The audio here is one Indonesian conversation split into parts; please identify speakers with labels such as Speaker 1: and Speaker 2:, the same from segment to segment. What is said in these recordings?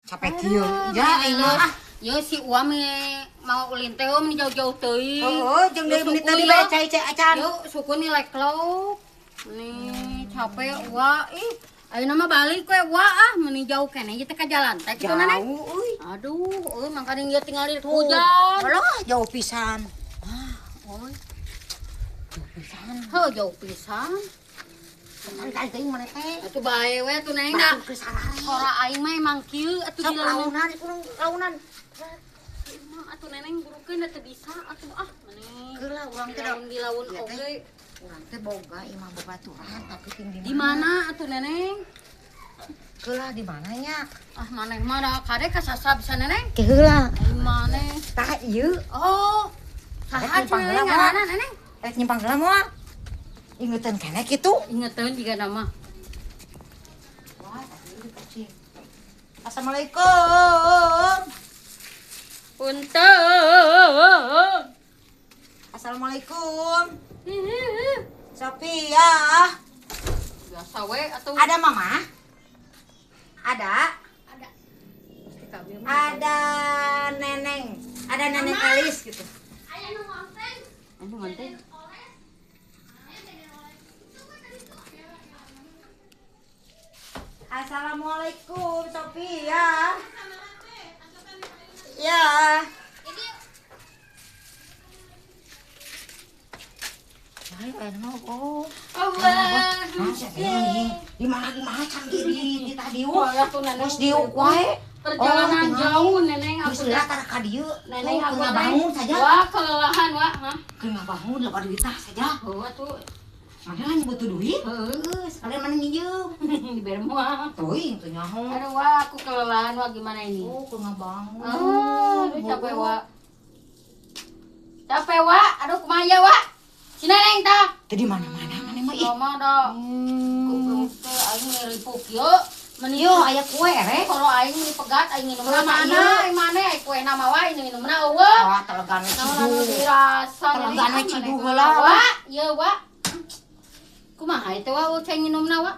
Speaker 1: Capek kieu. Ya elah.
Speaker 2: Ya si Uwa mau ulin teh meni jauh-jauh teuing.
Speaker 1: Oh, jeung deui menit tadi bae cai acan.
Speaker 2: Yuk, suku nih leklok. Nih capek Uwa. Ih, ayeuna mah balik we Uwa ah meni jauh keneh ieu teh ka jalan teh kitu Neneng.
Speaker 1: Jauh euy.
Speaker 2: Aduh, mangkana ieu tinggal di hujan.
Speaker 1: Alah, jauh pisan.
Speaker 2: Oi,
Speaker 1: Jauh pisan.
Speaker 2: heuh jauh pisan.
Speaker 1: Santai teuing mana teh.
Speaker 2: Atuh bae we tuh Neng da.
Speaker 1: Ke sarare.
Speaker 2: Sora aing mah emang kieu atuh
Speaker 1: Sok
Speaker 2: di lamun.
Speaker 1: launan, kurang launan.
Speaker 2: Mah atuh Neneng burukeun teh bisa atuh ah maneh.
Speaker 1: Geula urang teh
Speaker 2: Di laun
Speaker 1: Iya, teh.
Speaker 2: oge.
Speaker 1: urang teh boga ieu mah babaturan tapi ting
Speaker 2: Di mana atuh Neneng?
Speaker 1: Geula di mana nya?
Speaker 2: Ah maneh mah da kade kasasa bisa Neneng?
Speaker 1: Geula.
Speaker 2: Di maneh?
Speaker 1: Tah ieu.
Speaker 2: Oh. Saha
Speaker 1: nyimpang
Speaker 2: Neneng
Speaker 1: heula,
Speaker 2: ngaranna Neneng?
Speaker 1: Rek nyimpang heula moal. Ingetan keneh kitu.
Speaker 2: Ingeteun jiga nama.
Speaker 1: Wah, tadi kecil. Assalamualaikum.
Speaker 2: Punten.
Speaker 1: Assalamualaikum. Sophia.
Speaker 2: Biasa we atuh.
Speaker 1: Ada mama? Ada?
Speaker 2: Ada. Pasti kami mah.
Speaker 1: Ada neneng. Ada neneng Alis gitu.
Speaker 2: Aya nu ngonten. Anu ngonten.
Speaker 1: Assalamualaikum Sophia. Ya. Ay, ano oh.
Speaker 2: Allah.
Speaker 1: Di mana canggih di tadi
Speaker 2: Wah, atuh Neneng.
Speaker 1: Terus diuk wae.
Speaker 2: Perjalanan jauh Neneng
Speaker 1: Terus
Speaker 2: aku
Speaker 1: lihat ka dieu.
Speaker 2: Neneng aku
Speaker 1: tengah bangun saja.
Speaker 2: Wah, kelelahan wah, hah?
Speaker 1: Kena bangun lepas duit saja.
Speaker 2: Oh, atuh.
Speaker 1: Mana lah butuh duit?
Speaker 2: Heeh,
Speaker 1: Sekalian mana nginjem?
Speaker 2: dibere moal.
Speaker 1: Tuing tuh nyaho.
Speaker 2: Aduh, wah, aku kelelahan wah gimana ini?
Speaker 1: Oh, kena bangun.
Speaker 2: Aduh, capek wah. Capek wah, aduh kumaya wah. Si Neneng tah.
Speaker 1: Tadi mana-mana mana mah ih.
Speaker 2: Mama dah. Goblok teh aing ngelipuk yeu. Meni
Speaker 1: Yo, aya kue rek.
Speaker 2: kalau aing dipegat aing minum
Speaker 1: Mana
Speaker 2: mana?
Speaker 1: ieu?
Speaker 2: Aing mana kue nama wae ini minumna eueuh.
Speaker 1: Wah, telegan we
Speaker 2: Naon anu
Speaker 1: cidu.
Speaker 2: dirasa
Speaker 1: Telegan we cidu heula.
Speaker 2: Wah, ieu wah. Kumaha itu wah cai nginumna wah?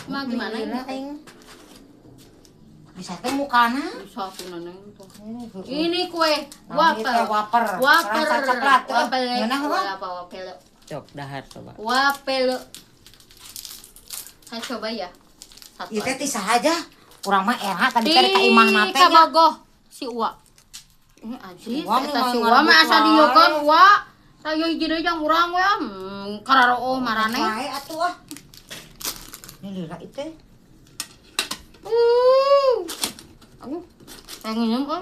Speaker 2: Mah gimana
Speaker 1: Gila,
Speaker 2: ini?
Speaker 1: aing. Bisa teh mukana.
Speaker 2: Bisa tuh Neneng tuh. Ini kue
Speaker 1: Waper.
Speaker 2: waper.
Speaker 1: Waper.
Speaker 2: Waper.
Speaker 1: Rasa coklat.
Speaker 2: Wapel.
Speaker 1: Ngeunah apa?
Speaker 2: Apa wapel?
Speaker 3: Cok dahar coba.
Speaker 2: Wapel. Saya coba ya. Satu.
Speaker 1: Ieu teh tisah aja. Urang mah era tadi teh ka imahna teh nya.
Speaker 2: Kabogoh si Uwa. Ini anjir,
Speaker 1: Uwa
Speaker 2: eta
Speaker 1: mah
Speaker 2: si
Speaker 1: ngarang
Speaker 2: Uwa mah asa
Speaker 1: wae.
Speaker 2: dieu kan Uwa. Saya hiji deui jang urang we kararo marane.
Speaker 1: Wae atuh ah. Ini lila itu.
Speaker 2: Aku pengen minum kan.